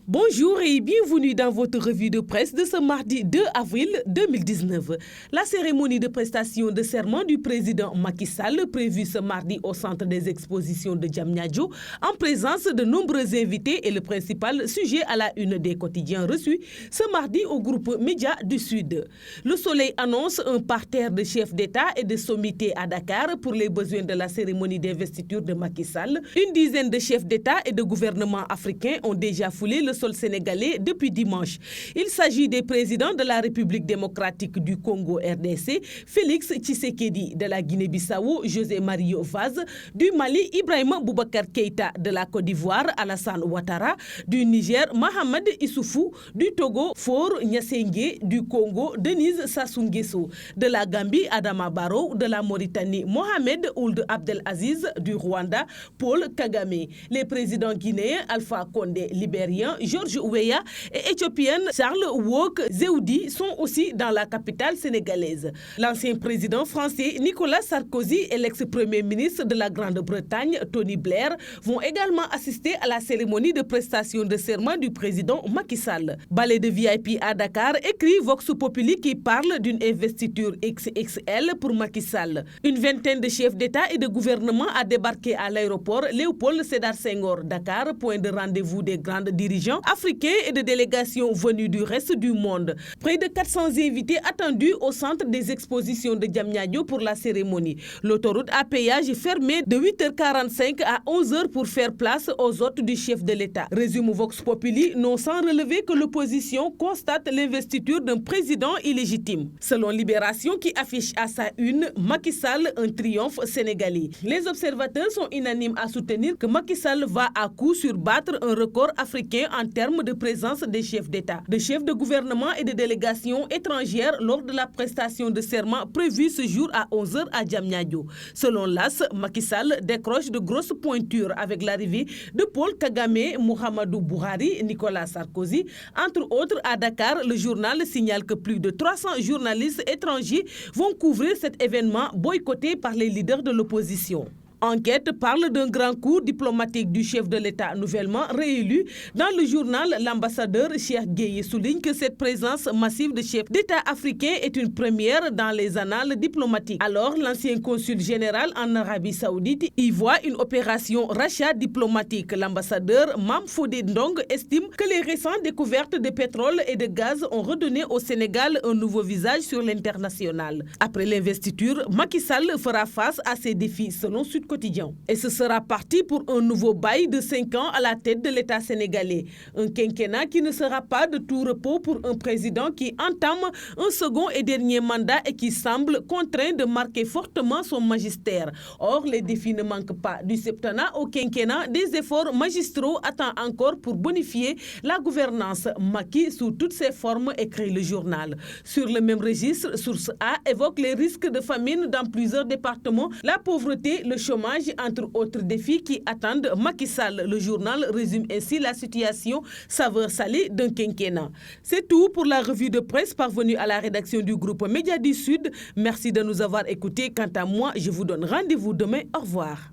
Bonjour et bienvenue dans votre revue de presse de ce mardi 2 avril 2019. La cérémonie de prestation de serment du président Macky Sall, prévue ce mardi au centre des expositions de Diamniadio, en présence de nombreux invités, est le principal sujet à la une des quotidiens reçus ce mardi au groupe Média du Sud. Le Soleil annonce un parterre de chefs d'État et de sommités à Dakar pour les besoins de la cérémonie d'investiture de Macky Sall. Une dizaine de chefs d'État et de gouvernements africains ont déjà foulé le sol sénégalais depuis dimanche. Il s'agit des présidents de la République démocratique du Congo RDC, Félix Tshisekedi de la Guinée-Bissau, José Mario Vaz, du Mali, Ibrahima Boubacar Keïta de la Côte d'Ivoire, Alassane Ouattara, du Niger, Mohamed Issoufou, du Togo, Faure Gnassingbé, du Congo, Denise Sassou Nguesso, de la Gambie, Adama Barrow, de la Mauritanie, Mohamed Ould Abdelaziz, du Rwanda, Paul Kagame. Les présidents guinéens, Alpha Condé, libérien, George Weah et éthiopienne Charles Wok Zewdi sont aussi dans la capitale sénégalaise. L'ancien président français Nicolas Sarkozy et l'ex-premier ministre de la Grande-Bretagne Tony Blair vont également assister à la cérémonie de prestation de serment du président Macky Sall. Ballet de VIP à Dakar, écrit Vox Populi qui parle d'une investiture XXL pour Macky Sall. Une vingtaine de chefs d'État et de gouvernement a débarqué à l'aéroport Léopold Sédar Senghor, Dakar, point de rendez-vous des grands dirigeants africains et de délégations venues du reste du monde. Près de 400 invités attendus au centre des expositions de Diamniadio pour la cérémonie. L'autoroute à péage est fermée de 8h45 à 11h pour faire place aux hôtes du chef de l'État. Résume Vox Populi, non sans relever que l'opposition constate l'investiture d'un président illégitime. Selon Libération qui affiche à sa une Macky Sall un triomphe sénégalais. Les observateurs sont unanimes à soutenir que Macky Sall va à coup sur battre un record africain en termes de présence des chefs d'État, de chefs de gouvernement et de délégations étrangères lors de la prestation de serment prévue ce jour à 11h à Diamniadio. Selon l'AS, Macky Sall décroche de grosses pointures avec l'arrivée de Paul Kagame, Muhammadu Buhari, Nicolas Sarkozy. Entre autres, à Dakar, le journal signale que plus de 300 journalistes étrangers vont couvrir cet événement boycotté par les leaders de l'opposition. Enquête parle d'un grand coup diplomatique du chef de l'État nouvellement réélu. Dans le journal, l'ambassadeur Cheikh Gueye souligne que cette présence massive de chefs d'État africains est une première dans les annales diplomatiques. Alors, l'ancien consul général en Arabie Saoudite y voit une opération rachat diplomatique. L'ambassadeur Mam Fodé Ndong estime que les récentes découvertes de pétrole et de gaz ont redonné au Sénégal un nouveau visage sur l'international. Après l'investiture, Macky Sall fera face à ces défis selon Sud Quotidien. Et ce sera parti pour un nouveau bail de 5 ans à la tête de l'État sénégalais. Un quinquennat qui ne sera pas de tout repos pour un président qui entame un second et dernier mandat et qui semble contraint de marquer fortement son magistère. Or, les défis ne manquent pas. Du septennat au quinquennat, des efforts magistraux attendent encore pour bonifier la gouvernance. Macky sous toutes ses formes, écrit le journal. Sur le même registre, Source A évoque les risques de famine dans plusieurs départements, la pauvreté, le chômage, entre autres défis qui attendent Macky Sall. Le journal résume ainsi la situation saveur salée d'un quinquennat. C'est tout pour la revue de presse parvenue à la rédaction du groupe Média du Sud. Merci de nous avoir écoutés. Quant à moi, je vous donne rendez-vous demain. Au revoir.